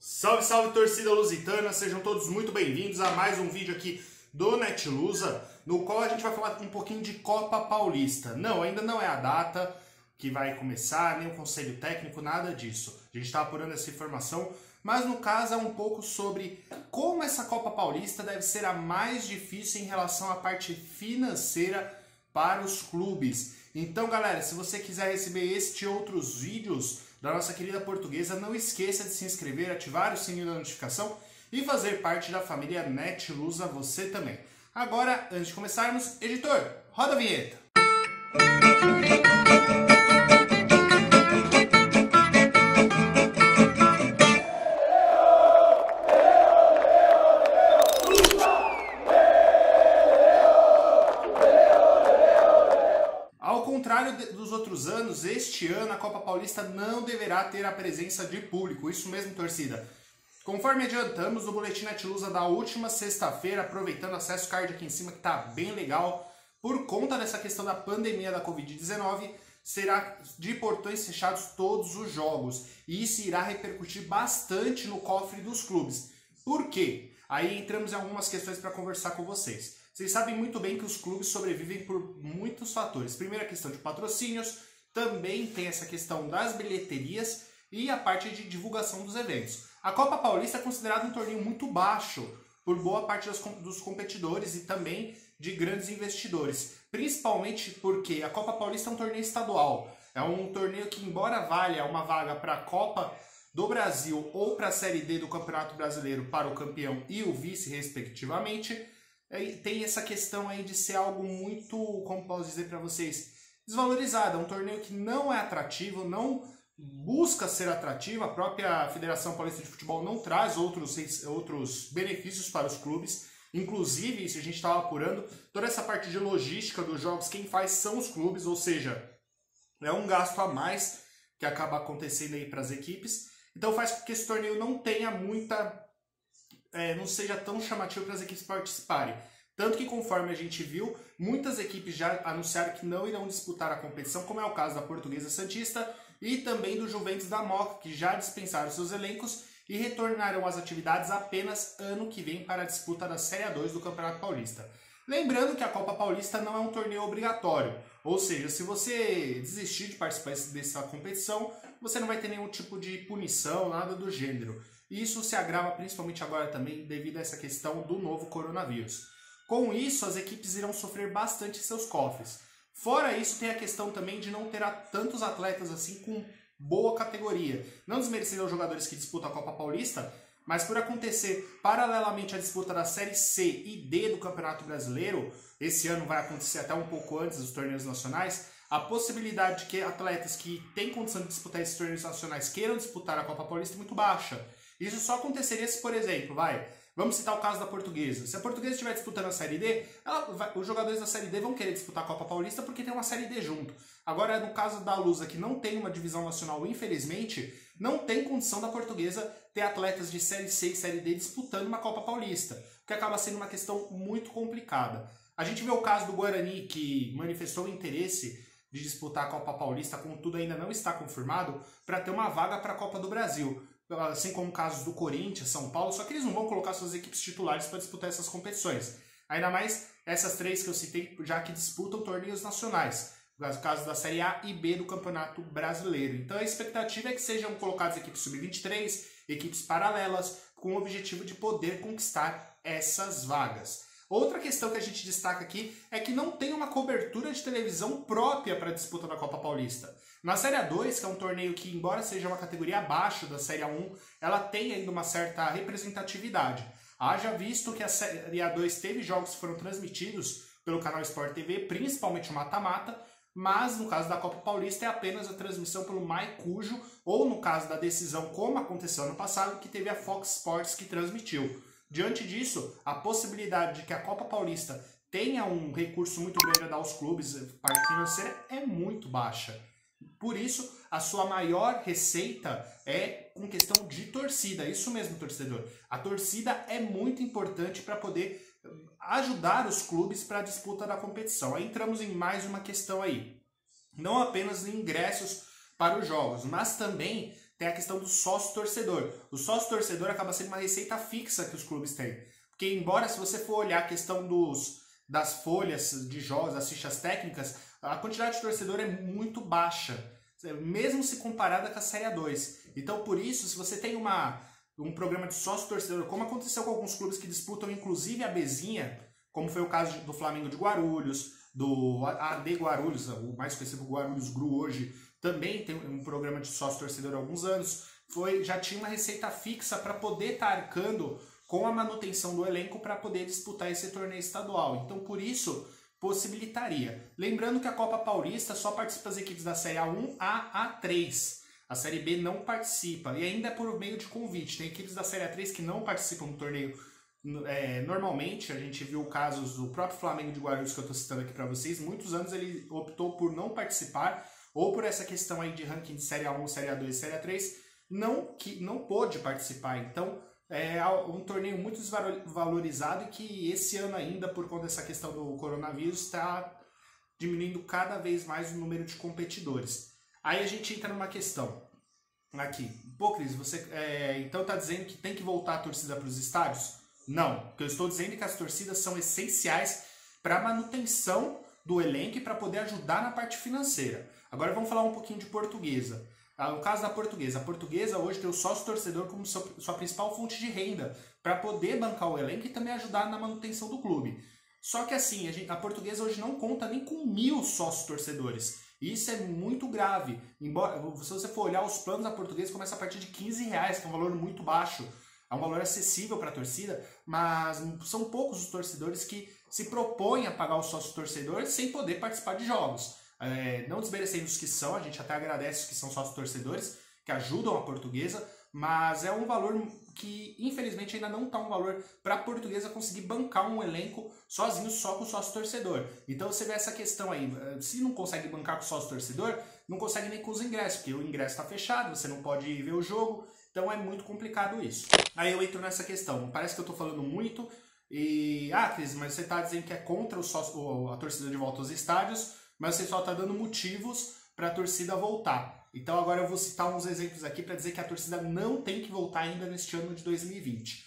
Salve, salve, torcida lusitana, sejam todos muito bem-vindos a mais um vídeo aqui do NetLusa, no qual a gente vai falar um pouquinho de Copa Paulista. Não, ainda não é a data que vai começar, nem o conselho técnico, nada disso. A gente está apurando essa informação, mas no caso é um pouco sobre como essa Copa Paulista deve ser a mais difícil em relação à parte financeira para os clubes. Então, galera, se você quiser receber este e outros vídeos da nossa querida Portuguesa, não esqueça de se inscrever, ativar o sininho da notificação e fazer parte da família NetLusa você também. Agora, antes de começarmos, editor, roda a vinheta! Ao contrário dos outros anos, este ano a Copa Paulista não deverá ter a presença de público. Isso mesmo, torcida. Conforme adiantamos no Boletim NetLusa da última sexta-feira, aproveitando o acesso card aqui em cima, que está bem legal, por conta dessa questão da pandemia da Covid-19, será de portões fechados todos os jogos. E isso irá repercutir bastante no cofre dos clubes. Por quê? Aí entramos em algumas questões para conversar com vocês. Vocês sabem muito bem que os clubes sobrevivem por muitos fatores. Primeiro, a questão de patrocínios, também tem essa questão das bilheterias e a parte de divulgação dos eventos. A Copa Paulista é considerada um torneio muito baixo por boa parte dos competidores e também de grandes investidores. Principalmente porque a Copa Paulista é um torneio estadual. É um torneio que, embora valha uma vaga para a Copa do Brasil ou para a Série D do Campeonato Brasileiro para o campeão e o vice, respectivamente, tem essa questão aí de ser algo muito, como posso dizer para vocês, desvalorizado. É um torneio que não é atrativo, não busca ser atrativo. A própria Federação Paulista de Futebol não traz outros benefícios para os clubes. Inclusive, se a gente estava apurando, toda essa parte de logística dos jogos, quem faz são os clubes, ou seja, é um gasto a mais que acaba acontecendo aí para as equipes. Então faz com que esse torneio não tenha não seja tão chamativo para as equipes participarem. Tanto que, conforme a gente viu, muitas equipes já anunciaram que não irão disputar a competição, como é o caso da Portuguesa Santista e também do Juventus da Moca, que já dispensaram seus elencos e retornarão às atividades apenas ano que vem para a disputa da Série A2 do Campeonato Paulista. Lembrando que a Copa Paulista não é um torneio obrigatório, ou seja, se você desistir de participar dessa competição, você não vai ter nenhum tipo de punição, nada do gênero. E isso se agrava principalmente agora também devido a essa questão do novo coronavírus. Com isso, as equipes irão sofrer bastante seus cofres. Fora isso, tem a questão também de não ter tantos atletas assim com boa categoria. Não desmerecendo os jogadores que disputam a Copa Paulista, mas por acontecer paralelamente a disputa da Série C e D do Campeonato Brasileiro, esse ano vai acontecer até um pouco antes dos torneios nacionais, a possibilidade de que atletas que têm condição de disputar esses torneios nacionais queiram disputar a Copa Paulista é muito baixa. Isso só aconteceria se, por exemplo, vamos citar o caso da Portuguesa. Se a Portuguesa estiver disputando a Série D, os jogadores da Série D vão querer disputar a Copa Paulista porque tem uma Série D junto. Agora, no caso da Lusa, que não tem uma divisão nacional, infelizmente, não tem condição da Portuguesa ter atletas de Série C e Série D disputando uma Copa Paulista, o que acaba sendo uma questão muito complicada. A gente vê o caso do Guarani, que manifestou interesse de disputar a Copa Paulista, contudo ainda não está confirmado, para ter uma vaga para a Copa do Brasil. Assim como casos do Corinthians, São Paulo, só que eles não vão colocar suas equipes titulares para disputar essas competições. Ainda mais essas três que eu citei, já que disputam torneios nacionais, no caso da Série A e B do Campeonato Brasileiro. Então a expectativa é que sejam colocadas equipes sub-23, equipes paralelas, com o objetivo de poder conquistar essas vagas. Outra questão que a gente destaca aqui é que não tem uma cobertura de televisão própria para a disputa da Copa Paulista. Na Série A2, que é um torneio que, embora seja uma categoria abaixo da Série A1, ela tem ainda uma certa representatividade. Haja visto que a Série A2 teve jogos que foram transmitidos pelo canal Sport TV, principalmente o mata-mata, mas no caso da Copa Paulista é apenas a transmissão pelo Maicujo, ou no caso da decisão, como aconteceu ano passado, que teve a Fox Sports que transmitiu. Diante disso, a possibilidade de que a Copa Paulista tenha um recurso muito grande a dar aos clubes, a parte financeira, é muito baixa. Por isso, a sua maior receita é com questão de torcida. Isso mesmo, torcedor. A torcida é muito importante para poder ajudar os clubes para a disputa da competição. Aí entramos em mais uma questão aí. Não apenas em ingressos para os jogos, mas também tem a questão do sócio-torcedor. O sócio-torcedor acaba sendo uma receita fixa que os clubes têm. Porque embora, se você for olhar a questão das folhas de jogos, das fichas técnicas, a quantidade de torcedor é muito baixa, mesmo se comparada com a Série A2. Então, por isso, se você tem um programa de sócio-torcedor, como aconteceu com alguns clubes que disputam inclusive a Bezinha, como foi o caso do Flamengo de Guarulhos, do AD Guarulhos, o mais conhecido Guarulhos GRU hoje, também tem um programa de sócio-torcedor há alguns anos, já tinha uma receita fixa para poder estar arcando com a manutenção do elenco para poder disputar esse torneio estadual. Então, por isso, possibilitaria. Lembrando que a Copa Paulista só participa as equipes da Série A1 a A3. A Série B não participa, e ainda é por meio de convite. Tem equipes da Série A3 que não participam do torneio normalmente. A gente viu casos do próprio Flamengo de Guarulhos, que eu estou citando aqui para vocês. Muitos anos ele optou por não participar, ou por essa questão aí de ranking de Série A1, Série A2 e Série A3, não pôde participar. Então, é um torneio muito desvalorizado e que esse ano ainda, por conta dessa questão do coronavírus, está diminuindo cada vez mais o número de competidores. Aí a gente entra numa questão aqui. Pô, Cris, você então está dizendo que tem que voltar a torcida para os estádios? Não. O que eu estou dizendo é que as torcidas são essenciais para a manutenção do elenco e para poder ajudar na parte financeira. Agora vamos falar um pouquinho de Portuguesa. No caso da Portuguesa, a Portuguesa hoje tem o sócio-torcedor como sua principal fonte de renda para poder bancar o elenco e também ajudar na manutenção do clube. Só que assim, a Portuguesa hoje não conta nem com 1000 sócios-torcedores. Isso é muito grave. Embora, se você for olhar os planos da Portuguesa, começa a partir de R$15, que é um valor muito baixo. É um valor acessível para a torcida, mas são poucos os torcedores que se propõem a pagar o sócio-torcedor sem poder participar de jogos. Não desmerecendo os que são, a gente até agradece os que são sócios-torcedores, que ajudam a Portuguesa, mas é um valor que infelizmente ainda não está um valor para a Portuguesa conseguir bancar um elenco sozinho, só com o sócio-torcedor. Então você vê essa questão aí, se não consegue bancar com o sócio-torcedor, não consegue nem com os ingressos, porque o ingresso está fechado, você não pode ver o jogo, então é muito complicado isso. Aí eu entro nessa questão, parece que eu estou falando muito, e Cris, mas você está dizendo que é contra a torcida de volta aos estádios, mas você só está dando motivos para a torcida voltar. Então agora eu vou citar uns exemplos aqui para dizer que a torcida não tem que voltar ainda neste ano de 2020.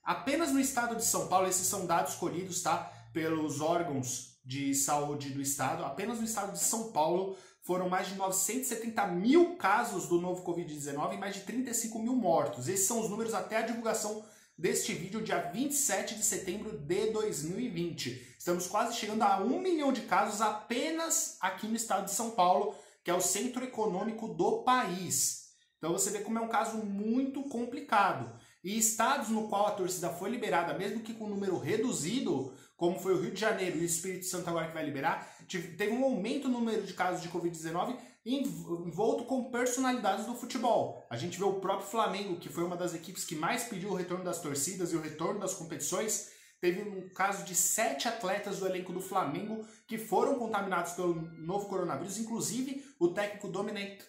Apenas no estado de São Paulo, esses são dados colhidos, tá, pelos órgãos de saúde do estado, apenas no estado de São Paulo foram mais de 970 mil casos do novo Covid-19 e mais de 35 mil mortos. Esses são os números até a divulgação deste vídeo, dia 27 de setembro de 2020. Estamos quase chegando a 1 milhão de casos apenas aqui no estado de São Paulo, que é o centro econômico do país. Então você vê como é um caso muito complicado. E estados no qual a torcida foi liberada, mesmo que com um número reduzido, como foi o Rio de Janeiro e o Espírito Santo agora que vai liberar, teve um aumento no número de casos de Covid-19 envolto com personalidades do futebol. A gente vê o próprio Flamengo, que foi uma das equipes que mais pediu o retorno das torcidas e o retorno das competições. Teve um caso de 7 atletas do elenco do Flamengo que foram contaminados pelo novo coronavírus, inclusive o técnico Domenech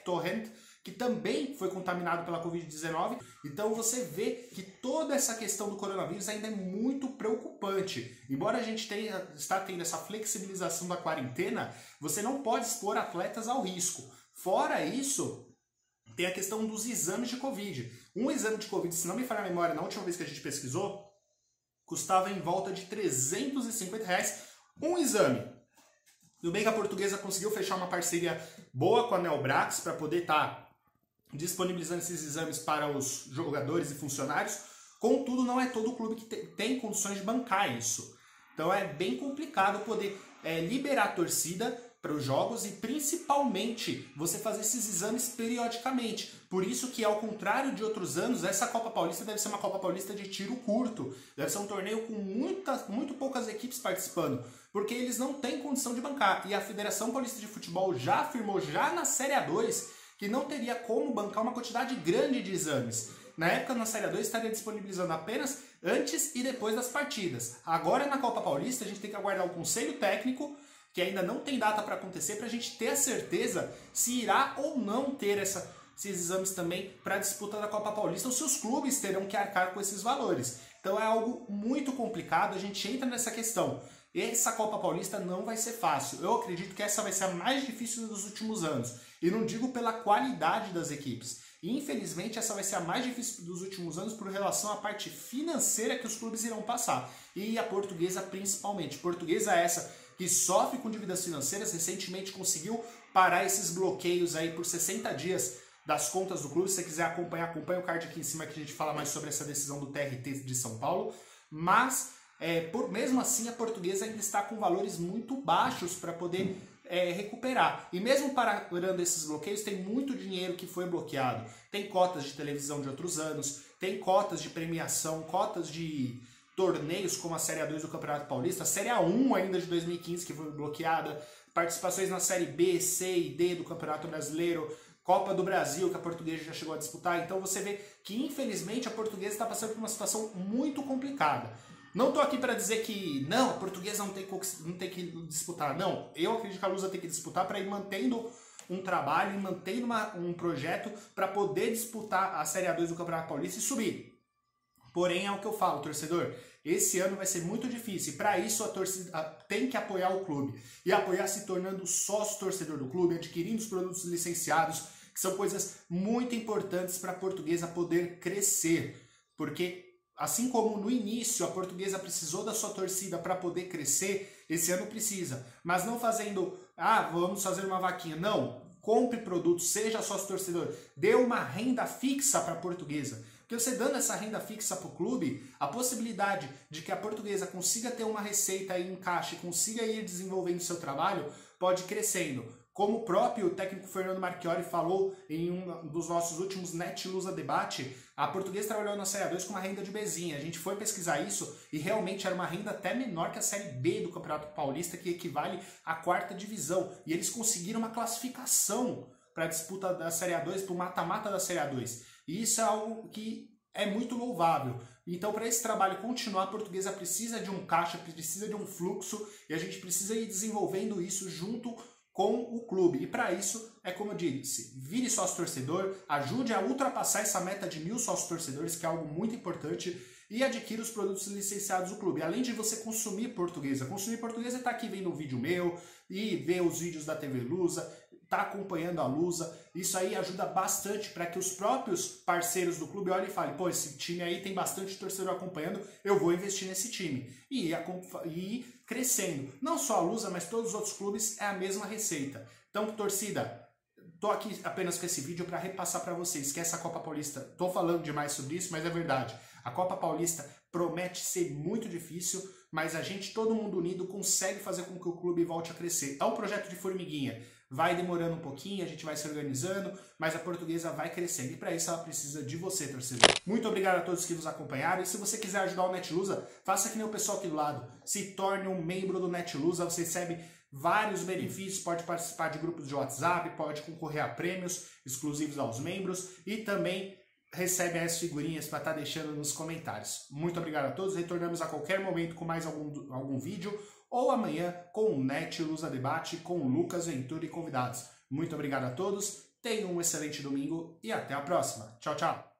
Torrent, que também foi contaminado pela Covid-19. Então você vê que toda essa questão do coronavírus ainda é muito preocupante. Embora a gente está tendo essa flexibilização da quarentena, você não pode expor atletas ao risco. Fora isso, tem a questão dos exames de Covid. Um exame de Covid, se não me falha a memória, na última vez que a gente pesquisou, custava em volta de R$350 um exame. Tudo bem que a Portuguesa conseguiu fechar uma parceria boa com a Neobrax para poder estar disponibilizando esses exames para os jogadores e funcionários. Contudo, não é todo o clube que tem condições de bancar isso. Então é bem complicado poder liberar a torcida para os jogos e principalmente você fazer esses exames periodicamente. Por isso que, ao contrário de outros anos, essa Copa Paulista deve ser uma Copa Paulista de tiro curto. Deve ser um torneio com muito poucas equipes participando, porque eles não têm condição de bancar. E a Federação Paulista de Futebol já afirmou, já na Série A2, que não teria como bancar uma quantidade grande de exames. Na época, na Série A2, estaria disponibilizando apenas antes e depois das partidas. Agora, na Copa Paulista, a gente tem que aguardar o Conselho Técnico, que ainda não tem data para acontecer, para a gente ter a certeza se irá ou não ter esses exames também para a disputa da Copa Paulista, ou se os clubes terão que arcar com esses valores. Então é algo muito complicado, a gente entra nessa questão. Essa Copa Paulista não vai ser fácil. Eu acredito que essa vai ser a mais difícil dos últimos anos. E não digo pela qualidade das equipes. Infelizmente, essa vai ser a mais difícil dos últimos anos por relação à parte financeira que os clubes irão passar. E a Portuguesa principalmente. Portuguesa essa que sofre com dívidas financeiras, recentemente conseguiu parar esses bloqueios aí por 60 dias das contas do clube. Se você quiser acompanhar, acompanha o card aqui em cima que a gente fala mais sobre essa decisão do TRT de São Paulo. Mas, mesmo assim, a Portuguesa ainda está com valores muito baixos para poder recuperar. E mesmo parando esses bloqueios, tem muito dinheiro que foi bloqueado. Tem cotas de televisão de outros anos, tem cotas de premiação, cotas de torneios como a Série A2 do Campeonato Paulista, a Série A1 ainda de 2015 que foi bloqueada, participações na Série B, C e D do Campeonato Brasileiro, Copa do Brasil que a Portuguesa já chegou a disputar. Então você vê que infelizmente a Portuguesa está passando por uma situação muito complicada. Não estou aqui para dizer que não, a Portuguesa não tem que disputar. Não, eu acredito que a Lusa tem que disputar para ir mantendo um trabalho e mantendo um projeto para poder disputar a Série A2 do Campeonato Paulista e subir. Porém, é o que eu falo, torcedor, esse ano vai ser muito difícil. Para isso, a torcida tem que apoiar o clube. E apoiar se tornando sócio torcedor do clube, adquirindo os produtos licenciados, que são coisas muito importantes para a Portuguesa poder crescer. Porque, assim como no início a Portuguesa precisou da sua torcida para poder crescer, esse ano precisa. Mas não fazendo, vamos fazer uma vaquinha. Não, compre produtos, seja sócio torcedor. Dê uma renda fixa para a Portuguesa. Porque você dando essa renda fixa para o clube, a possibilidade de que a Portuguesa consiga ter uma receita aí em caixa e consiga ir desenvolvendo seu trabalho, pode ir crescendo. Como o próprio técnico Fernando Marchiori falou em um dos nossos últimos Net-Lusa Debate, a Portuguesa trabalhou na Série A2 com uma renda de Bzinha. A gente foi pesquisar isso e realmente era uma renda até menor que a Série B do Campeonato Paulista, que equivale à 4ª divisão. E eles conseguiram uma classificação para a disputa da Série A2, para o mata-mata da Série A2. E isso é algo que é muito louvável. Então, para esse trabalho continuar, a Portuguesa precisa de um caixa, precisa de um fluxo, e a gente precisa ir desenvolvendo isso junto com o clube. E para isso, é como eu disse, vire sócio-torcedor, ajude a ultrapassar essa meta de 1000 sócios-torcedores, que é algo muito importante, e adquira os produtos licenciados do clube. Além de você consumir Portuguesa. Consumir Portuguesa está aqui vendo um vídeo meu, e ver os vídeos da TV Lusa, tá acompanhando a Lusa. Isso aí ajuda bastante para que os próprios parceiros do clube olhem e falem, pô, esse time aí tem bastante torcedor acompanhando, eu vou investir nesse time. E ir crescendo. Não só a Lusa, mas todos os outros clubes é a mesma receita. Então, torcida, tô aqui apenas com esse vídeo para repassar para vocês que essa Copa Paulista, tô falando demais sobre isso, mas é verdade. A Copa Paulista promete ser muito difícil, mas a gente, todo mundo unido, consegue fazer com que o clube volte a crescer. É um projeto de formiguinha. Vai demorando um pouquinho, a gente vai se organizando, mas a Portuguesa vai crescendo. E para isso ela precisa de você, torcedor. Muito obrigado a todos que nos acompanharam. E se você quiser ajudar o Net-Lusa, faça que nem o pessoal aqui do lado. Se torne um membro do Net-Lusa, você recebe vários benefícios, pode participar de grupos de WhatsApp, pode concorrer a prêmios exclusivos aos membros e também recebe as figurinhas para estar deixando nos comentários. Muito obrigado a todos. Retornamos a qualquer momento com mais algum vídeo ou amanhã com o Net-Lusa Debate com o Lucas Ventura e convidados. Muito obrigado a todos, tenham um excelente domingo e até a próxima. Tchau, tchau!